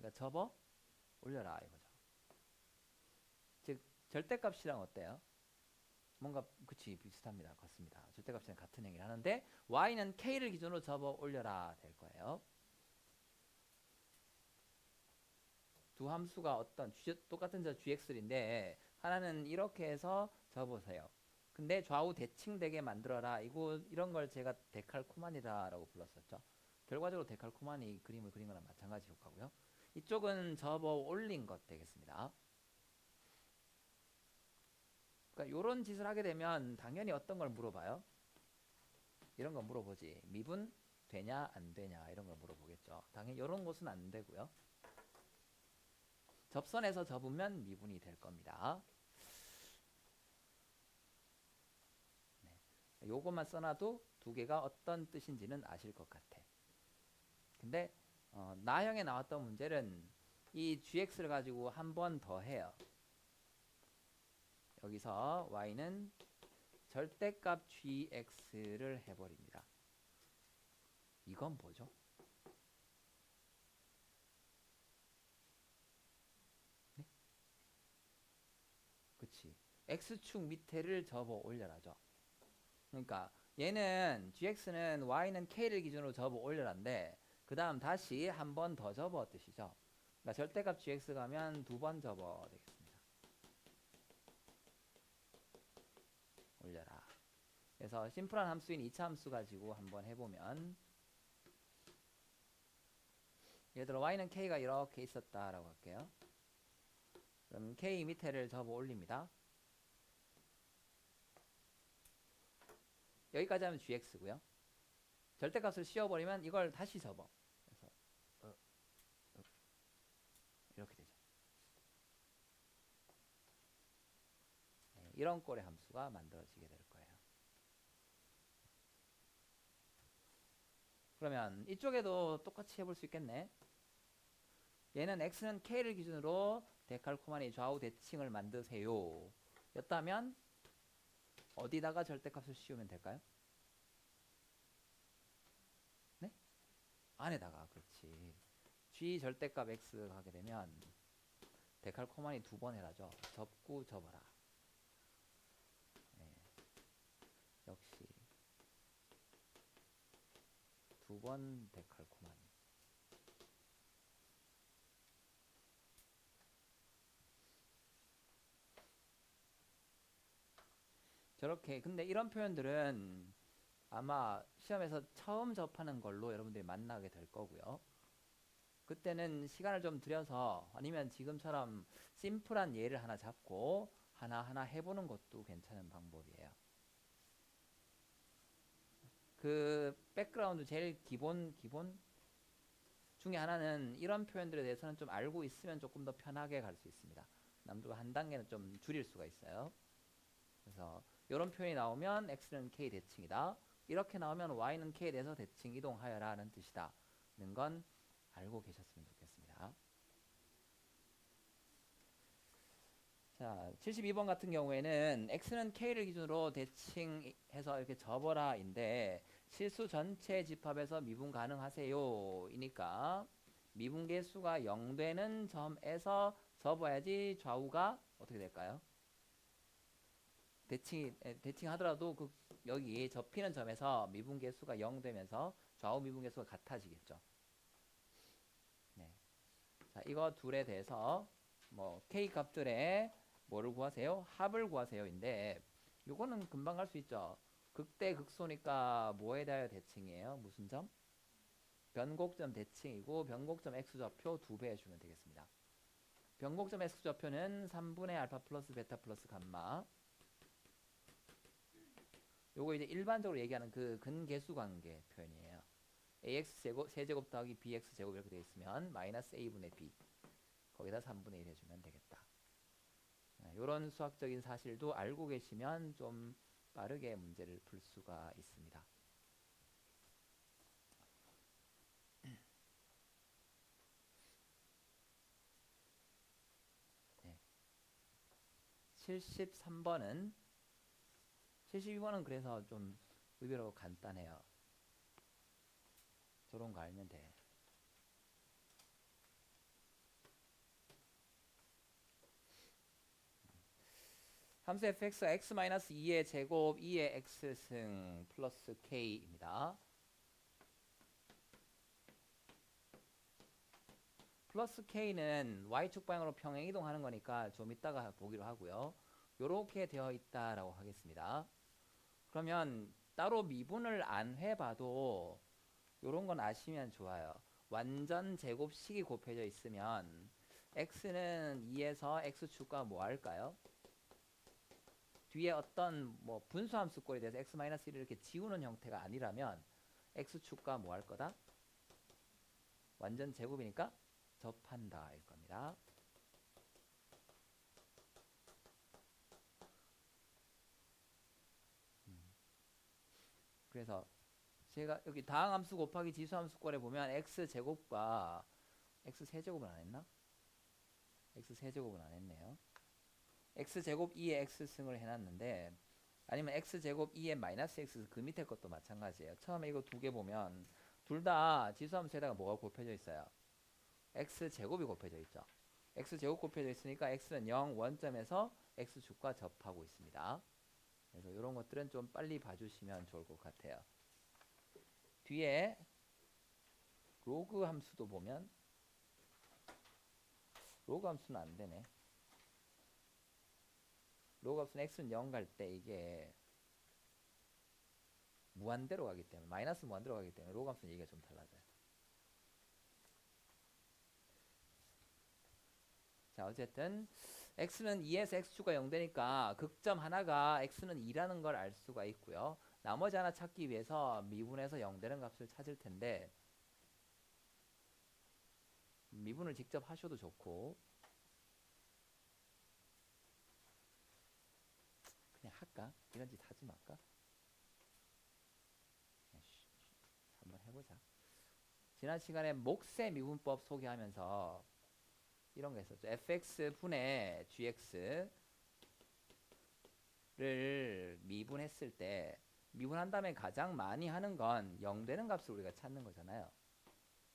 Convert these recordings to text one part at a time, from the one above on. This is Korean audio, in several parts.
그러니까 접어 올려라 이거죠. 즉 절대값이랑 어때요? 뭔가 그치 비슷합니다. 같습니다. 절대값이랑 같은 행위를 하는데 y는 k를 기준으로 접어 올려라 될 거예요. 두 함수가 어떤 똑같은 저 gx인데 하나는 이렇게 해서 접으세요. 근데 좌우 대칭되게 만들어라. 이런 걸 제가 데칼코마니라고 불렀었죠. 결과적으로 데칼코마니 그림을 그린 거랑 마찬가지 효과고요. 이쪽은 접어 올린 것 되겠습니다. 그러니까 이런 짓을 하게 되면 당연히 어떤 걸 물어봐요? 이런 거 물어보지. 미분 되냐 안 되냐 이런 걸 물어보겠죠. 당연히 이런 것은 안 되고요. 접선에서 접으면 미분이 될 겁니다. 네. 요것만 써놔도 두 개가 어떤 뜻인지는 아실 것 같아. 근데 나형에 나왔던 문제는 이 gx를 가지고 한 번 더 해요. 여기서 y는 절대값 gx를 해버립니다. 이건 뭐죠? 네? 그치. x축 밑에를 접어 올려라죠. 그러니까 얘는 gx는 y는 k를 기준으로 접어 올려라인데 그 다음 다시 한 번 더 접어 뜻이죠. 그러니까 절대값 gx 가면 두 번 접어 되겠습니다. 올려라. 그래서 심플한 함수인 2차 함수 가지고 한번 해보면 예를 들어 y는 k가 이렇게 있었다라고 할게요. 그럼 k 밑에를 접어 올립니다. 여기까지 하면 gx고요. 절대값을 씌워버리면 이걸 다시 접어. 그래서 이렇게 되죠. 네, 이런 꼴의 함수가 만들어지게 될 거예요. 그러면 이쪽에도 똑같이 해볼 수 있겠네. 얘는 x는 k를 기준으로 데칼코마니 좌우 대칭을 만드세요. 였다면 어디다가 절대값을 씌우면 될까요? 네? 안에다가. 그렇지. g 절대값 x 하게 되면 데칼코마니 두 번 해라죠. 접고 접어라. 네. 역시 두 번 데칼코마니. 저렇게 근데 이런 표현들은 아마 시험에서 처음 접하는 걸로 여러분들이 만나게 될 거고요. 그때는 시간을 좀 들여서 아니면 지금처럼 심플한 예를 하나 잡고 하나하나 해보는 것도 괜찮은 방법이에요. 그 백그라운드 제일 기본 중에 하나는 이런 표현들에 대해서는 좀 알고 있으면 조금 더 편하게 갈 수 있습니다. 남들과 한 단계는 좀 줄일 수가 있어요. 그래서 이런 표현이 나오면 x는 k 대칭이다. 이렇게 나오면 y는 k에 대해서 대칭 이동하여라는 뜻이다. 는 건 알고 계셨으면 좋겠습니다. 자, 72번 같은 경우에는 x는 k를 기준으로 대칭해서 이렇게 접어라인데 실수 전체 집합에서 미분 가능하세요. 이니까 미분계 수가 0 되는 점에서 접어야지 좌우가 어떻게 될까요? 대칭하더라도 여기 접히는 점에서 미분계 수가 0 되면서 좌우 미분계 수가 같아지겠죠. 네. 자, 이거 둘에 대해서 뭐 k 값들의 뭐를 구하세요? 합을 구하세요인데 요거는 금방 갈 수 있죠. 극대 극소니까 뭐에 대하여 대칭이에요? 무슨 점? 변곡점 대칭이고 변곡점 x좌표 2배 해주면 되겠습니다. 변곡점 x좌표는 3분의 알파 플러스 베타 플러스 감마. 요거 이제 일반적으로 얘기하는 그 근계수 관계 표현이에요. ax 제곱 세제곱 더하기 bx 제곱 이렇게 되어 있으면 마이너스 a분의 b 거기다 3분의 1 해주면 되겠다. 이런 수학적인 사실도 알고 계시면 좀 빠르게 문제를 풀 수가 있습니다. 네. 73번은 72번은 그래서 좀 의외로 간단해요. 저런 거 알면 돼. 함수 fx가 x-2의 제곱 2의 x승 플러스 k입니다. 플러스 k는 y축 방향으로 평행 이동하는 거니까 좀 이따가 보기로 하고요. 요렇게 되어 있다라고 하겠습니다. 그러면 따로 미분을 안 해봐도 요런 건 아시면 좋아요. 완전 제곱식이 곱해져 있으면 x는 2에서 x축과 뭐 할까요? 뒤에 어떤 뭐 분수함수 꼴에 대해서 x-1을 이렇게 지우는 형태가 아니라면 x축과 뭐 할 거다? 완전 제곱이니까 접한다 일 겁니다. 그래서 제가 여기 다항함수 곱하기 지수함수 꼴에 보면 x제곱과 x세제곱은 안 했나? x세제곱은 안 했네요. x제곱 2의 x승을 해놨는데 아니면 x제곱 2의 마이너스 x 그 밑에 것도 마찬가지예요. 처음에 이거 두 개 보면 둘 다 지수함수에다가 뭐가 곱해져 있어요? x제곱이 곱해져 있죠. x제곱 곱해져 있으니까 x는 0 원점에서 x축과 접하고 있습니다. 그래서 이런 것들은 좀 빨리 봐주시면 좋을 것 같아요. 뒤에 로그 함수도 보면 로그 함수는 안 되네. 로그 함수는 x는 0 갈 때 이게 무한대로 가기 때문에 마이너스 무한대로 가기 때문에 로그 함수는 얘기가 좀 달라져요. 자 어쨌든 x는 2에서 x축과 0 되니까 극점 하나가 x는 2라는 걸 알 수가 있고요. 나머지 하나 찾기 위해서 미분해서 0 되는 값을 찾을 텐데 미분을 직접 하셔도 좋고 그냥 할까? 이런 짓 하지 말까? 한번 해보자. 지난 시간에 몫의 미분법 소개하면서 이런 거 했었죠. fx 분의 gx를 미분했을 때 미분한 다음에 가장 많이 하는 건 0 되는 값을 우리가 찾는 거잖아요.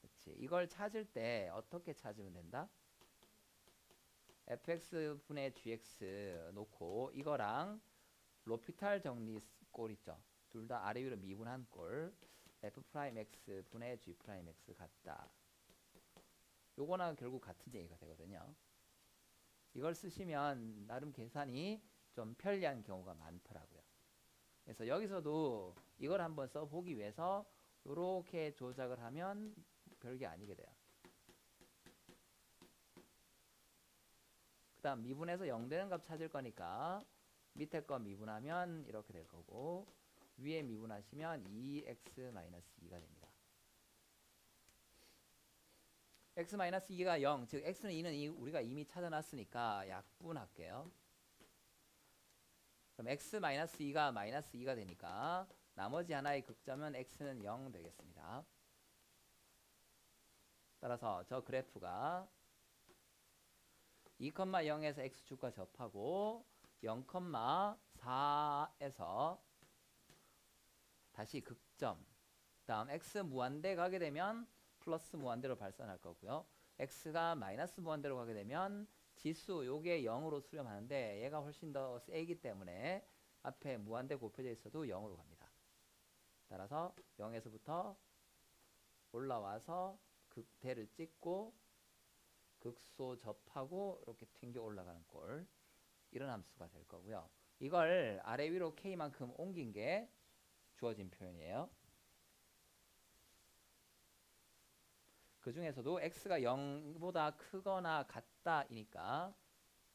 그렇지. 이걸 찾을 때 어떻게 찾으면 된다? fx 분의 gx 놓고 이거랑 로피탈 정리 꼴 있죠. 둘 다 아래 위로 미분한 꼴 f'x 분의 g'x 같다. 요거나 결국 같은 얘기가 되거든요. 이걸 쓰시면 나름 계산이 좀 편리한 경우가 많더라고요. 그래서 여기서도 이걸 한번 써보기 위해서 이렇게 조작을 하면 별게 아니게 돼요. 그 다음 미분해서 0 되는 값 찾을 거니까 밑에 거 미분하면 이렇게 될 거고 위에 미분하시면 2x-2가 됩니다. x-2가 0, 즉 x는 2는 우리가 이미 찾아놨으니까 약분할게요. 그럼 x-2가 마이너스 2가 되니까 나머지 하나의 극점은 x는 0 되겠습니다. 따라서 저 그래프가 2,0에서 x축과 접하고 0,4에서 다시 극점 다음 x 무한대 가게 되면 플러스 무한대로 발산할 거고요. x가 마이너스 무한대로 가게 되면 지수 요게 0으로 수렴하는데 얘가 훨씬 더 세기 때문에 앞에 무한대 곱해져 있어도 0으로 갑니다. 따라서 0에서부터 올라와서 극대를 찍고 극소 접하고 이렇게 튕겨 올라가는 꼴 이런 함수가 될 거고요. 이걸 아래 위로 k만큼 옮긴 게 주어진 표현이에요. 그 중에서도 x가 0보다 크거나 같다이니까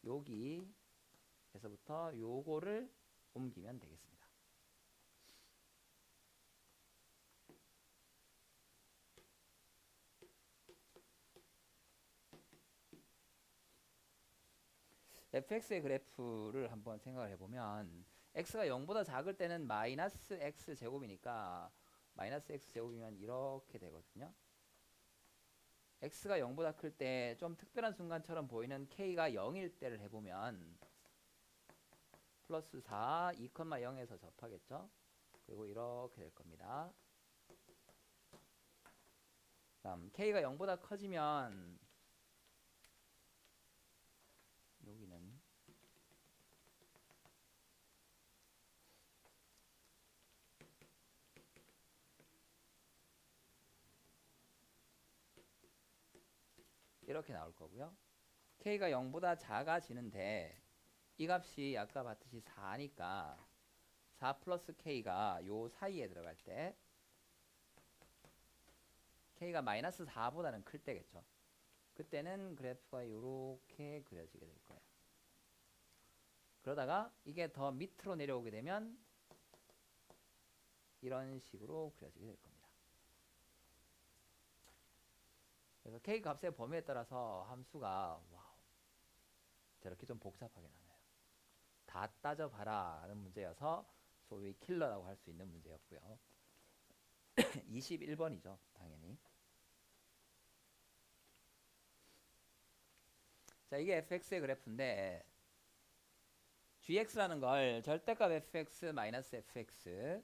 여기에서부터 요거를 옮기면 되겠습니다. fx의 그래프를 한번 생각을 해보면 x가 0보다 작을 때는 마이너스 x제곱이니까 마이너스 x제곱이면 이렇게 되거든요. x가 0보다 클 때 좀 특별한 순간처럼 보이는 k가 0일 때를 해보면 플러스 4, 2,0에서 접하겠죠. 그리고 이렇게 될 겁니다. 다음 k가 0보다 커지면 여기는 이렇게 나올 거고요. K가 0보다 작아지는데 이 값이 아까 봤듯이 4니까 4 플러스 K가 요 사이에 들어갈 때 K가 마이너스 4보다는 클 때겠죠. 그때는 그래프가 이렇게 그려지게 될 거예요. 그러다가 이게 더 밑으로 내려오게 되면 이런 식으로 그려지게 될 겁니다. 그래서 K 값의 범위에 따라서 함수가 와우, 저렇게 좀 복잡하게 나눠요. 다 따져봐라 하는 문제여서 소위 킬러라고 할 수 있는 문제였고요. 21번이죠. 당연히. 자, 이게 fx의 그래프인데 gx라는 걸 절대값 fx 마이너스 fx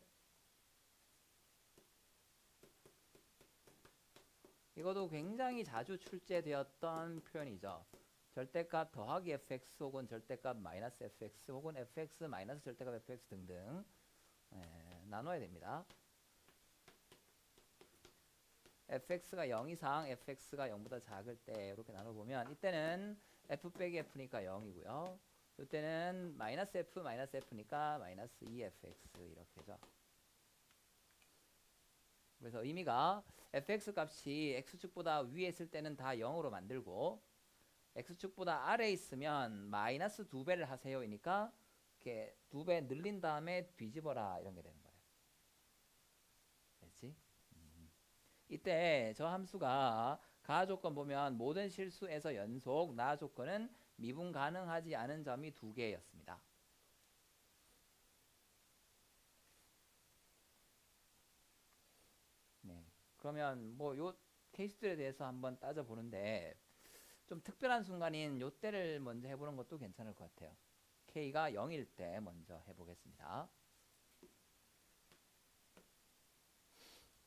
이것도 굉장히 자주 출제되었던 표현이죠. 절대값 더하기 fx 혹은 절대값 마이너스 fx 혹은 fx 마이너스 절대값 fx 등등 나눠야 됩니다. fx가 0 이상 fx가 0보다 작을 때 이렇게 나눠보면 이때는 f 빼기 f니까 0이고요. 이때는 마이너스 f니까 마이너스 2fx 이렇게죠. 그래서 의미가 fx 값이 x축보다 위에 있을 때는 다 0으로 만들고 x축보다 아래에 있으면 마이너스 2배를 하세요 이니까 이렇게 2배 늘린 다음에 뒤집어라 이런 게 되는 거예요. 됐지? 이때 저 함수가 가 조건 보면 모든 실수에서 연속 나 조건은 미분 가능하지 않은 점이 2개였습니다. 네. 그러면 뭐 요 케이스들에 대해서 한번 따져보는데 좀 특별한 순간인 요 때를 먼저 해보는 것도 괜찮을 것 같아요. K가 0일 때 먼저 해보겠습니다.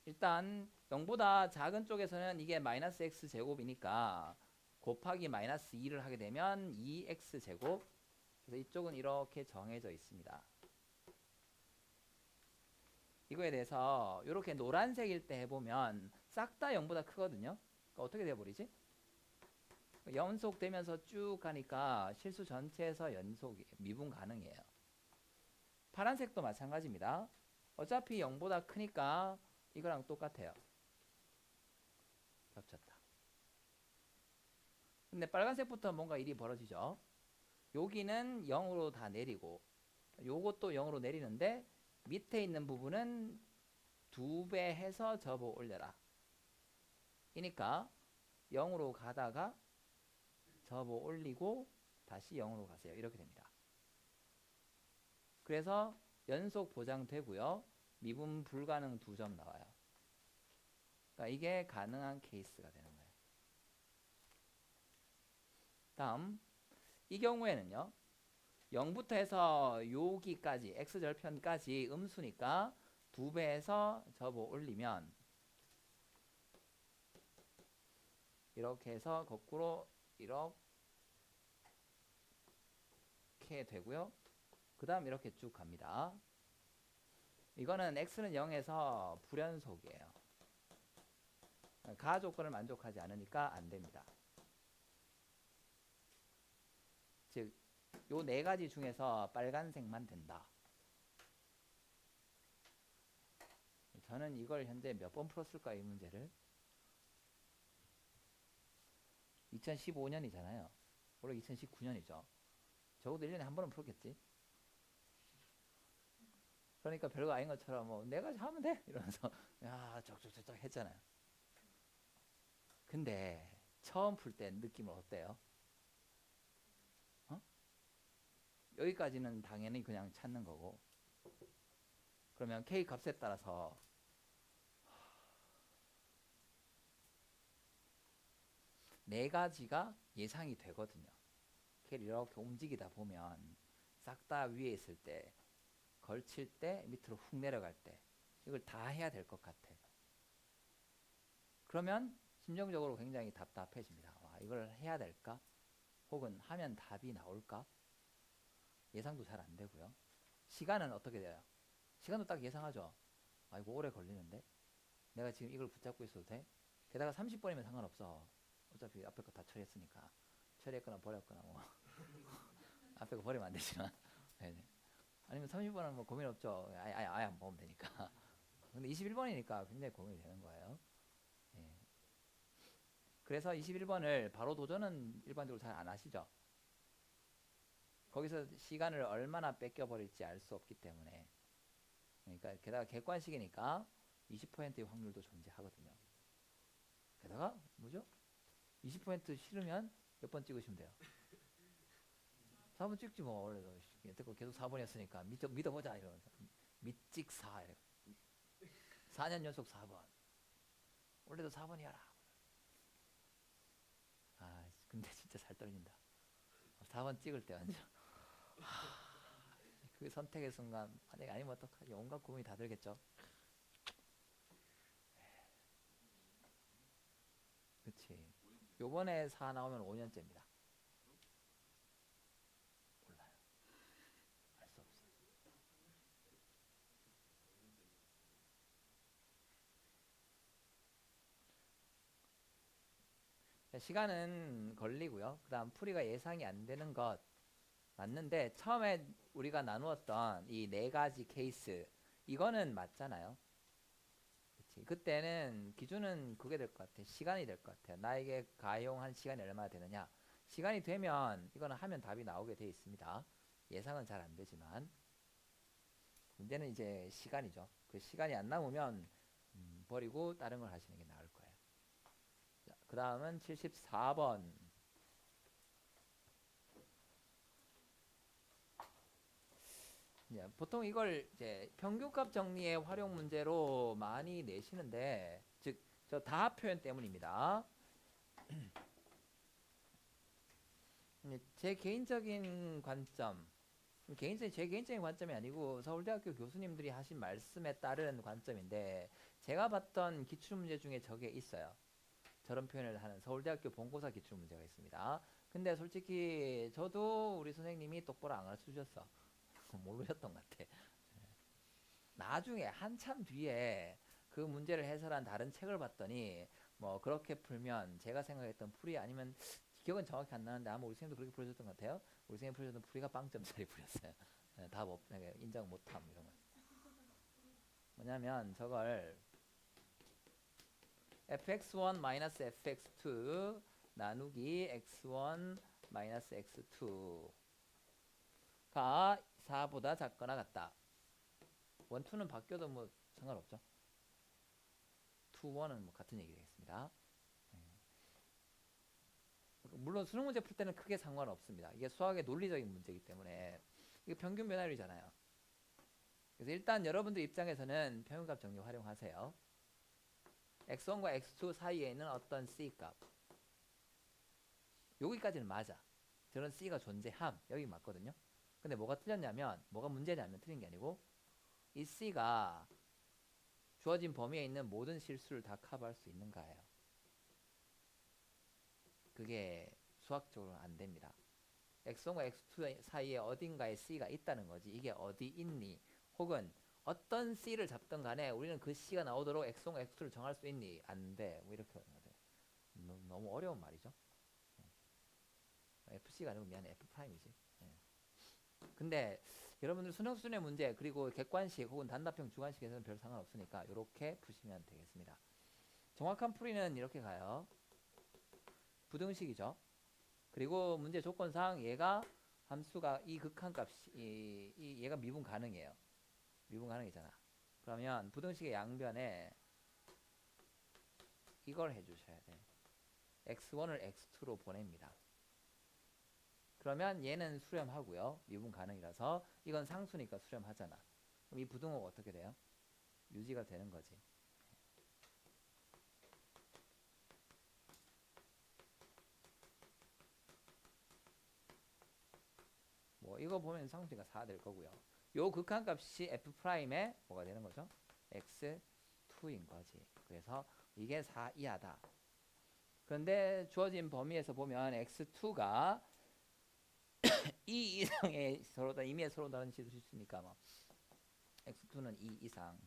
일단 0보다 작은 쪽에서는 이게 마이너스 x제곱이니까 곱하기 마이너스 2를 하게 되면 2x제곱. 그래서 이쪽은 이렇게 정해져 있습니다. 이거에 대해서 이렇게 노란색일 때 해보면 싹 다 0보다 크거든요. 그러니까 어떻게 돼버리지? 연속되면서 쭉 가니까 실수 전체에서 연속 미분 가능해요. 파란색도 마찬가지입니다. 어차피 0보다 크니까 이거랑 똑같아요. 겹쳤다. 근데 빨간색부터 뭔가 일이 벌어지죠. 여기는 0으로 다 내리고 요것도 0으로 내리는데 밑에 있는 부분은 2배 해서 접어 올려라. 이니까 0으로 가다가 접어 올리고 다시 0으로 가세요. 이렇게 됩니다. 그래서 연속 보장되고요. 미분 불가능 2점 나와요. 그러니까 이게 가능한 케이스가 되는 거예요. 다음 이 경우에는요. 0부터 해서 여기까지 x절편까지 음수니까 2배에서 접어 올리면 이렇게 해서 거꾸로 이렇게 되고요. 그 다음 이렇게 쭉 갑니다. 이거는 x는 0에서 불연속이에요. 가 조건을 만족하지 않으니까 안 됩니다. 즉, 요 네 가지 중에서 빨간색만 된다. 저는 이걸 현재 몇 번 풀었을까요, 이 문제를? 2015년이잖아요. 올해 2019년이죠. 적어도 1년에 한 번은 풀었겠지. 그러니까 별거 아닌 것처럼 뭐 내가 하면 돼 이러면서 야 쩍쩍쩍쩍 했잖아요. 근데 처음 풀 때 느낌은 어때요? 어? 여기까지는 당연히 그냥 찾는 거고 그러면 K 값에 따라서 네 가지가 예상이 되거든요. K를 이렇게 움직이다 보면 싹 다 위에 있을 때 걸칠 때 밑으로 훅 내려갈 때 이걸 다 해야 될 것 같아. 그러면 심정적으로 굉장히 답답해집니다. 와, 이걸 해야 될까? 혹은 하면 답이 나올까? 예상도 잘 안 되고요. 시간은 어떻게 돼요? 시간도 딱 예상하죠. 아, 이거 오래 걸리는데? 내가 지금 이걸 붙잡고 있어도 돼? 게다가 30번이면 상관없어. 어차피 앞에 거 다 처리했으니까 처리했거나 버렸거나 뭐 앞에 거 버리면 안 되지만 네네. 아니면 30번은 뭐 고민 없죠. 아예 안 보면 되니까. 근데 21번이니까 굉장히 고민이 되는 거예요. 예. 그래서 21번을 바로 도전은 일반적으로 잘 안 하시죠. 거기서 시간을 얼마나 뺏겨버릴지 알 수 없기 때문에. 그러니까 게다가 객관식이니까 20%의 확률도 존재하거든요. 게다가 뭐죠? 20% 싫으면 몇 번 찍으시면 돼요. 4번 찍지 뭐. 원래도 여태껏 계속 4번이었으니까 믿어보자 이러면서 믿찍4 이래. 4년 연속 4번. 원래도 4번이어라. 아 근데 진짜 살 떨린다. 4번 찍을 때 완전 그 선택의 순간 만약에 아니면 어떡하지? 온갖 고민이 다 들겠죠. 그치. 요번에 4 나오면 5년째입니다. 몰라요. 알 수 없어. 시간은 걸리고요. 그 다음 풀이가 예상이 안 되는 것 맞는데 처음에 우리가 나누었던 이 네 가지 케이스 이거는 맞잖아요. 그치. 그때는 기준은 그게 될 것 같아. 시간이 될 것 같아요. 나에게 가용한 시간이 얼마나 되느냐. 시간이 되면 이거는 하면 답이 나오게 돼 있습니다. 예상은 잘 안 되지만 문제는 이제 시간이죠. 그 시간이 안 남으면 버리고 다른 걸 하시는 게 나을 거예요. 그 다음은 74번. 보통 이걸 이제 평균값 정리의 활용 문제로 많이 내시는데, 즉, 저 다합 표현 때문입니다. 제 개인적인 관점, 제 개인적인 관점이 아니고 서울대학교 교수님들이 하신 말씀에 따른 관점인데, 제가 봤던 기출문제 중에 저게 있어요. 저런 표현을 하는 서울대학교 본고사 기출문제가 있습니다. 근데 솔직히 저도 우리 선생님이 똑바로 안 가르쳐 주셨어. 모르셨던 것 같아. 나중에 한참 뒤에 그 문제를 해설한 다른 책을 봤더니 뭐 그렇게 풀면 제가 생각했던 풀이 아니면 기억은 정확히 안 나는데 아마 우리 선생님도 그렇게 풀어줬던 것 같아요. 우리 선생님 풀어줬던 풀이가 빵점짜리 풀이었어요. 답 없, 인정 못함 이런 거. 뭐냐면 저걸 fx1-fx2 나누기 x1 x2가 4보다 작거나 같다. 1, 2는 바뀌어도 뭐 상관없죠. 2, 1은 뭐 같은 얘기 되겠습니다. 물론 수능 문제 풀 때는 크게 상관없습니다. 이게 수학의 논리적인 문제이기 때문에 이게 평균 변화율이잖아요. 그래서 일단 여러분들 입장에서는 평균값 정리 활용하세요. x1과 x2 사이에 있는 어떤 c값 여기까지는 맞아. 저런 c가 존재함 여기 맞거든요. 근데 뭐가 틀렸냐면 뭐가 문제냐면 틀린 게 아니고 이 c가 주어진 범위에 있는 모든 실수를 다 커버할 수 있는가예요. 그게 수학적으로 안 됩니다. x1과 x2 사이에 어딘가에 c가 있다는 거지. 이게 어디 있니? 혹은 어떤 c를 잡든 간에 우리는 그 c가 나오도록 x1과 x2를 정할 수 있니? 안 돼. 뭐 이렇게 하는 거죠. 너무 어려운 말이죠. FC가 아니고 미안해. F'이지. 근데 여러분들 수능 수준의 문제 그리고 객관식 혹은 단답형 주관식에서는 별 상관없으니까 이렇게 푸시면 되겠습니다. 정확한 풀이는 이렇게 가요. 부등식이죠. 그리고 문제 조건상 얘가 함수가 이 극한값이 얘가 미분 가능해요. 미분 가능이잖아. 그러면 부등식의 양변에 이걸 해주셔야 돼. x1을 x2로 보냅니다. 그러면 얘는 수렴하고요. 미분 가능이라서 이건 상수니까 수렴하잖아. 그럼 이 부등호가 어떻게 돼요? 유지가 되는 거지. 뭐 이거 보면 상수니까 4 될 거고요. 요 극한값이 f'의 뭐가 되는 거죠? x2인 거지. 그래서 이게 4 이하다. 그런데 주어진 범위에서 보면 x2가 2 이상의 서로 임의의 서로 다른 식일 수 있으니까 뭐 x2는 2 이상.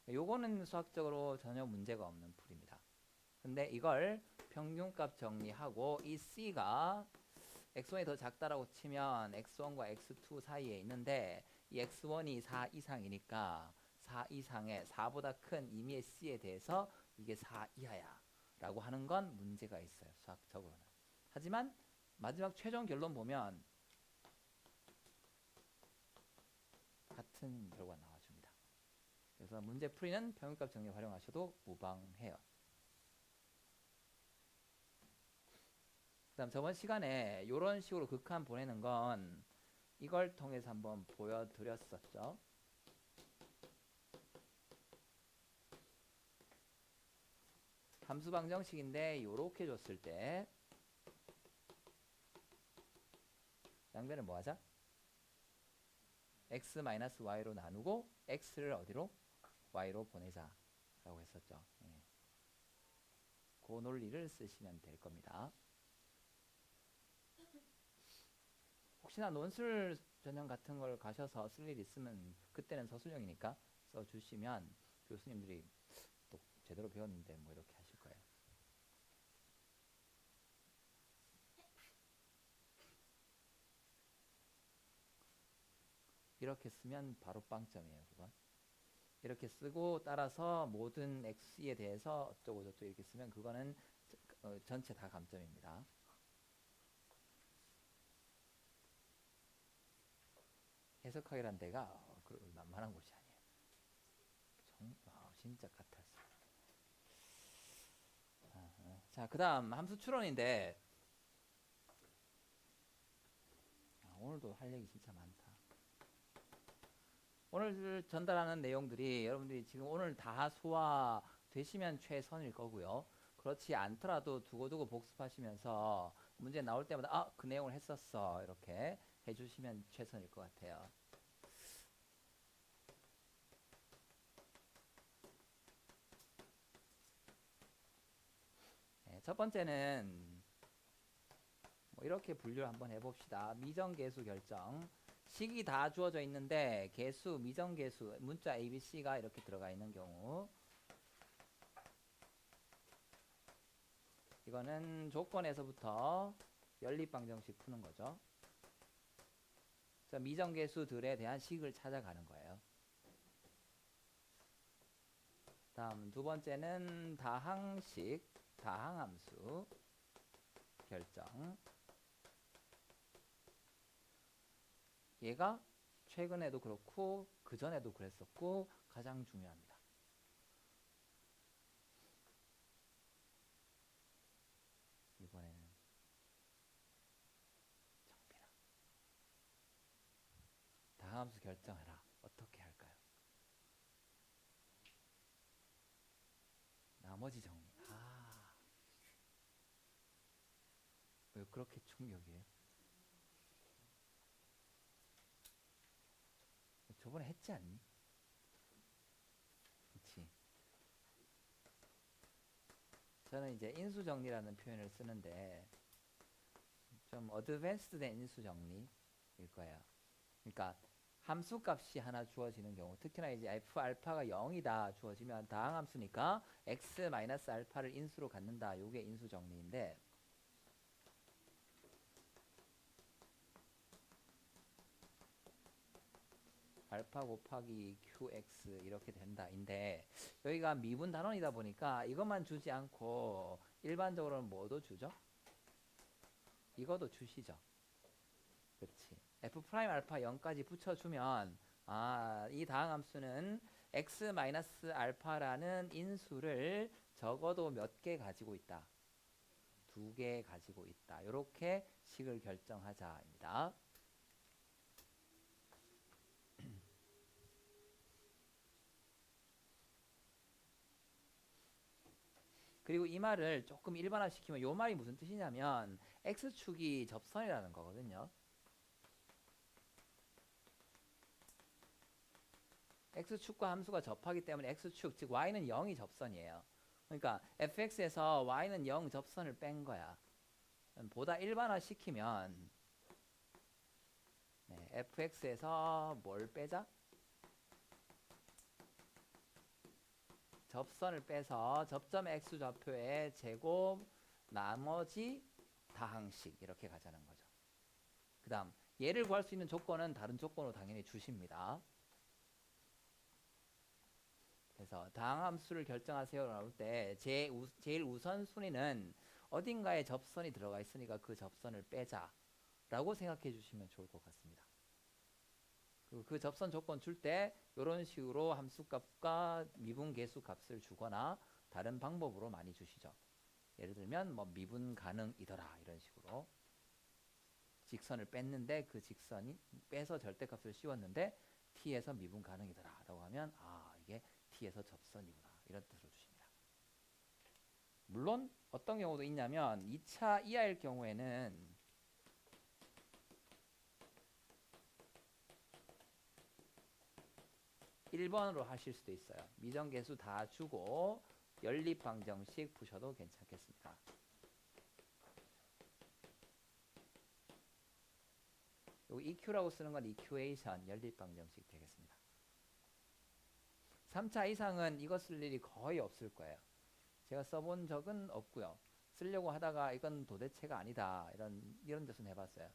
요거는 수학적으로 전혀 문제가 없는 풀입니다. 근데 이걸 평균값 정리하고 이 C가 x1이 더 작다라고 치면 x1과 x2 사이에 있는데 이 x1이 4 이상이니까 4 이상의 4보다 큰 임의의 C에 대해서 이게 4 이하야 라고 하는 건 문제가 있어요. 수학적으로는. 하지만 마지막 최종 결론 보면 같은 결과 나와줍니다. 그래서 문제 풀이는 평균값 정리 활용하셔도 무방해요. 그다음 저번 시간에 이런 식으로 극한 보내는 건 이걸 통해서 한번 보여드렸었죠. 함수 방정식인데 이렇게 줬을 때 양변을 뭐 하자? x-y로 나누고 x를 어디로? y로 보내자 라고 했었죠. 예. 그 논리를 쓰시면 될 겁니다. 혹시나 논술 전형 같은 걸 가셔서 쓸 일 있으면 그때는 서술형이니까 써주시면 교수님들이 또 제대로 배웠는데 뭐 이렇게 하실 거예요. 이렇게 쓰면 바로 빵점이에요. 그건. 이렇게 쓰고 따라서 모든 x에 대해서 어쩌고 저쩌고 이렇게 쓰면 그거는 전체 다 감점입니다. 해석하기란 데가 만만한 곳이 아니에요. 진짜 같았어. 자, 그 다음 함수 추론인데 오늘도 할 얘기 진짜 많다. 오늘 전달하는 내용들이 여러분들이 지금 오늘 다 소화되시면 최선일 거고요. 그렇지 않더라도 두고두고 복습하시면서 문제 나올 때마다 그 내용을 했었어 이렇게 해주시면 최선일 것 같아요. 네, 첫 번째는 뭐 이렇게 분류를 한번 해봅시다. 미정계수 결정. 식이 다 주어져 있는데 계수, 미정계수, 문자 ABC가 이렇게 들어가 있는 경우 이거는 조건에서부터 연립방정식 푸는 거죠. 자, 미정계수들에 대한 식을 찾아가는 거예요. 다음 두 번째는 다항식, 다항함수 결정. 얘가 최근에도 그렇고 그전에도 그랬었고 가장 중요합니다. 이번에는 정빈아, 다항함수 결정하라. 어떻게 할까요? 나머지 정리. 왜 그렇게 충격이에요? 저번에 했지 않니? 그치? 저는 이제 인수정리라는 표현을 쓰는데 좀 어드밴스드된 인수정리일 거예요. 그러니까 함수값이 하나 주어지는 경우, 특히나 이제 f 알파가 0이다 주어지면 다항함수니까 x-알파를 인수로 갖는다. 요게 인수정리인데 알파 곱하기 qx 이렇게 된다인데 여기가 미분 단원이다 보니까 이것만 주지 않고 일반적으로는 뭐도 주죠? 이것도 주시죠. 그렇지. f 프라임 알파 0까지 붙여주면 이 다항함수는 x-알파라는 인수를 적어도 몇 개 가지고 있다. 2개 가지고 있다. 이렇게 식을 결정하자입니다. 그리고 이 말을 조금 일반화시키면 이 말이 무슨 뜻이냐면 x축이 접선이라는 거거든요. x축과 함수가 접하기 때문에 x축, 즉 y는 0이 접선이에요. 그러니까 fx에서 y는 0 접선을 뺀 거야. 보다 일반화시키면 fx에서 뭘 빼자? 접선을 빼서 접점 x 좌표의 제곱 나머지 다항식 이렇게 가자는 거죠. 그 다음 얘를 구할 수 있는 조건은 다른 조건으로 당연히 주십니다. 그래서 다항함수를 결정하세요 나올 때 제일 우선순위는 어딘가에 접선이 들어가 있으니까 그 접선을 빼자 라고 생각해 주시면 좋을 것 같습니다. 그리고 그 접선 조건 줄 때 이런 식으로 함수값과 미분계수 값을 주거나 다른 방법으로 많이 주시죠. 예를 들면 뭐 미분 가능이더라 이런 식으로 직선을 뺐는데 그 직선이 빼서 절대값을 씌웠는데 t에서 미분 가능이더라 라고 하면 아 이게 t에서 접선이구나 이런 뜻으로 주십니다. 물론 어떤 경우도 있냐면 2차 이하일 경우에는 1번으로 하실 수도 있어요. 미정계수 다 주고 연립방정식 푸셔도 괜찮겠습니다. 요 EQ라고 쓰는 건 이큐에이션 연립방정식 되겠습니다. 3차 이상은 이거 쓸 일이 거의 없을 거예요. 제가 써본 적은 없고요. 쓰려고 하다가 이건 도대체가 아니다 이런 데서 해봤어요.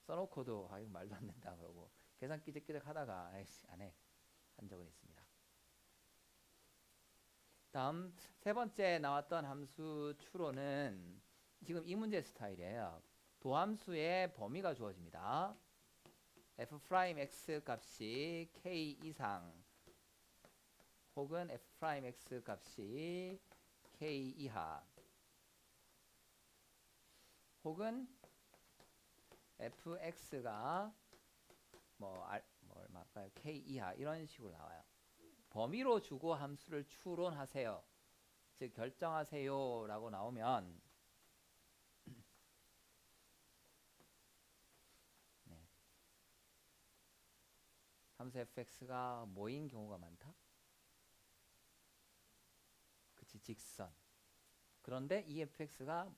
써놓고도 아 이거 말도 안 된다 그러고 계산 끼적끼적 하다가 아이씨 안 해. 한 적은 있습니다. 다음 세 번째 나왔던 함수 추론은 지금 이 문제 스타일이에요. 도함수의 범위가 주어집니다. f'x 값이 k 이상 혹은 f'x 값이 k 이하 혹은 fx가 얼마일까요? k 이하 이런 식으로 나와요. 범위로 주고 함수를 추론하세요. 즉 결정하세요 라고 나오면 네. 함수 fx가 뭐인 경우가 많다? 그치 직선. 그런데 이 fx가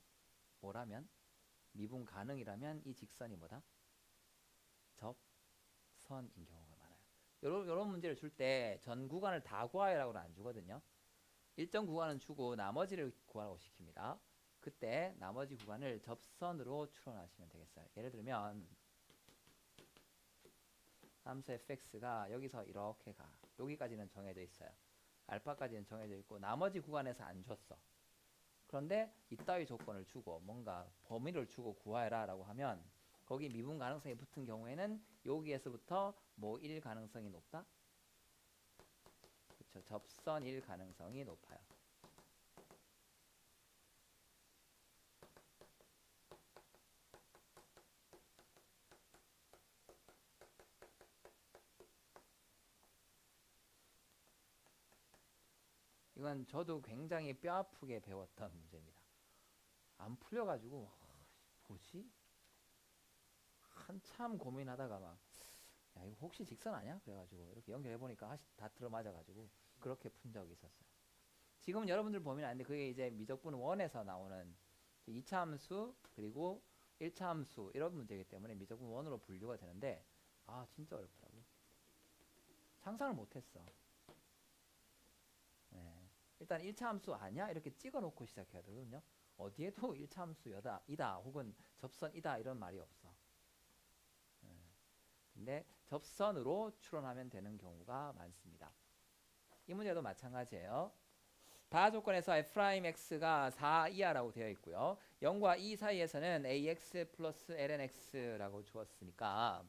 뭐라면? 미분 가능이라면 이 직선이 뭐다? 접선인 경우가 많아요. 요런 문제를 줄 때 전 구간을 다 구하라고는 안 주거든요. 일정 구간은 주고 나머지를 구하라고 시킵니다. 그때 나머지 구간을 접선으로 추론하시면 되겠어요. 예를 들면 함수 fx가 여기서 이렇게 가. 여기까지는 정해져 있어요. 알파까지는 정해져 있고 나머지 구간에서 안 줬어. 그런데 이따위 조건을 주고 뭔가 범위를 주고 구하라 라고 하면 거기 미분 가능성이 붙은 경우에는 여기에서부터 뭐 1 가능성이 높다? 그렇죠. 접선 1 가능성이 높아요. 이건 저도 굉장히 뼈아프게 배웠던 문제입니다. 안 풀려가지고 뭐지? 한참 고민하다가 막 야, 이거 혹시 직선 아니야? 그래가지고 이렇게 연결해보니까 다 들어맞아가지고 그렇게 푼 적이 있었어요. 지금은 여러분들 보면 아는데 그게 이제 미적분 1에서 나오는 2차 함수 그리고 1차 함수 이런 문제이기 때문에 미적분 1으로 분류가 되는데 아 진짜 어렵더라고. 상상을 못했어. 네. 일단 1차 함수 아니야? 이렇게 찍어놓고 시작해야 되거든요. 어디에도 1차 함수이다 혹은 접선이다 이런 말이 없어. 근데 접선으로 추론하면 되는 경우가 많습니다. 이 문제도 마찬가지예요. 다 조건에서 f'x가 4 이하라고 되어 있고요. 0과 2 사이에서는 ax 플러스 lnx라고 주었으니까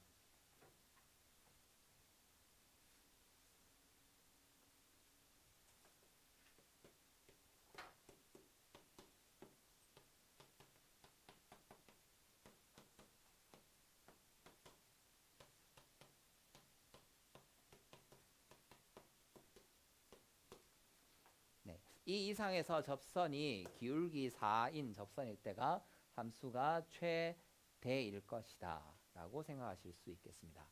네. 이 이상에서 접선이 기울기 4인 접선일 때가 함수가 최대일 것이다 라고 생각하실 수 있겠습니다.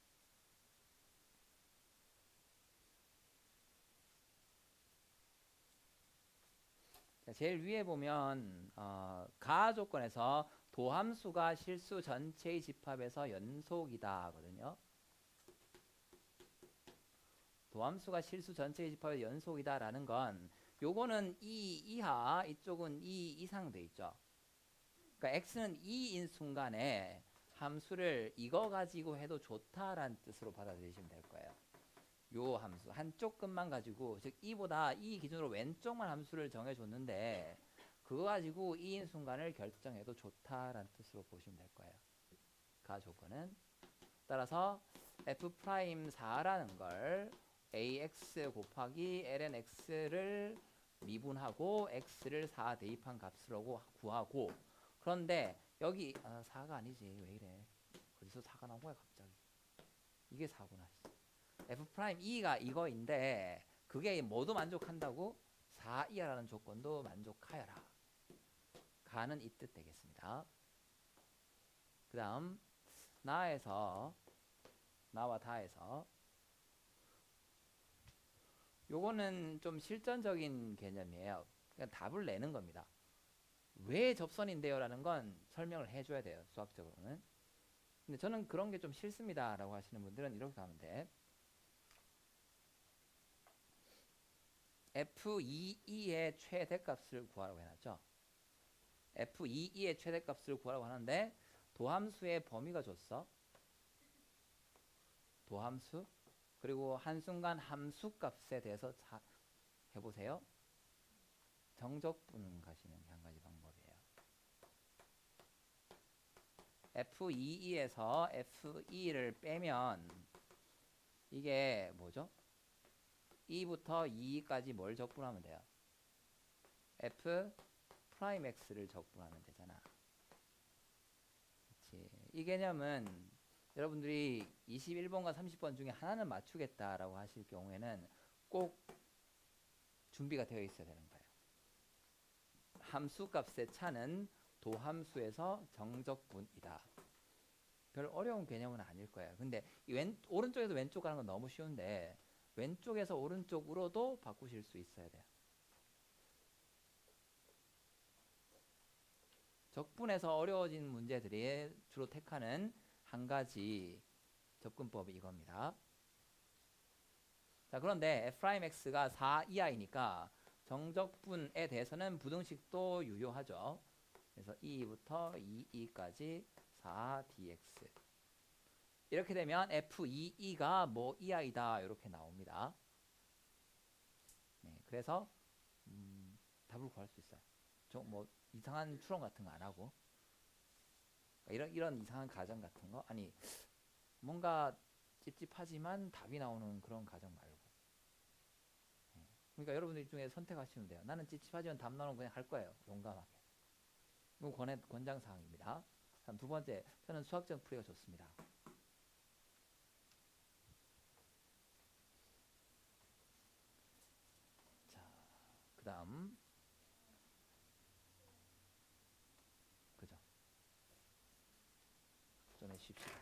자, 제일 위에 보면 가 조건에서 도함수가 실수 전체의 집합에서 연속이다 하거든요. 도함수가 실수 전체의 집합의 연속이다라는 건 요거는 2 이하, 이쪽은 2 이상 돼 있죠. 그러니까 x는 2인 순간에 함수를 이거 가지고 해도 좋다라는 뜻으로 받아들이시면 될 거예요. 요 함수 한쪽 끝만 가지고, 즉 2보다 2 기준으로 왼쪽만 함수를 정해줬는데 그거 가지고 2인 순간을 결정해도 좋다라는 뜻으로 보시면 될 거예요. 가 조건은. 따라서 f'4라는 걸 ax 곱하기 ln x를 미분하고 x를 4 대입한 값으로 구하고, 그런데 여기 4가 아니지, 왜 이래, 어디서 4가 나온 거야 갑자기. 이게 4구나. f'2가 이거인데 그게 모두 만족한다고? 4 이하라는 조건도 만족하여라. 가는 이 뜻 되겠습니다. 그 다음 나와 다에서 요거는 좀 실전적인 개념이에요. 그냥 답을 내는 겁니다. 왜 접선인데요? 라는 건 설명을 해줘야 돼요, 수학적으로는. 근데 저는 그런 게 좀 싫습니다 라고 하시는 분들은 이렇게 가면 돼. f22의 최대값을 구하라고 해놨죠. f22의 최대값을 구하라고 하는데 도함수의 범위가 줬어. 도함수. 그리고 한순간 함수값에 대해서 해보세요. 정적분 가시는 게 한 가지 방법이에요. f22에서 f2를 빼면 이게 뭐죠? 2부터 2까지 뭘 적분하면 돼요? f'x를 적분하면 되잖아. 그치. 이 개념은 여러분들이 21번과 30번 중에 하나는 맞추겠다라고 하실 경우에는 꼭 준비가 되어 있어야 되는 거예요. 함수값의 차는 도함수에서 정적분이다. 별 어려운 개념은 아닐 거예요. 근데 오른쪽에서 왼쪽 가는 건 너무 쉬운데 왼쪽에서 오른쪽으로도 바꾸실 수 있어야 돼요. 적분에서 어려워진 문제들이 주로 택하는 한 가지 접근법이 이겁니다. 자, 그런데 f'x가 4 이하이니까 정적분에 대해서는 부등식도 유효하죠. 그래서 2부터 2까지 4dx. 이렇게 되면 f22가 뭐 이하이다 이렇게 나옵니다. 네, 그래서 답을 구할 수 있어요. 뭐 이상한 추론 같은 거 안 하고, 이런 이상한 가정 같은 거, 아니 뭔가 찝찝하지만 답이 나오는 그런 가정 말고. 네. 그러니까 여러분들 중에 선택하시면 돼요. 나는 찝찝하지만 답 나오는 거 그냥 할 거예요. 용감하게. 이거 권장사항입니다. 다음 두 번째, 저는 수학적 풀이가 좋습니다. 자, 그 다음 그죠? 좀 해주십시오.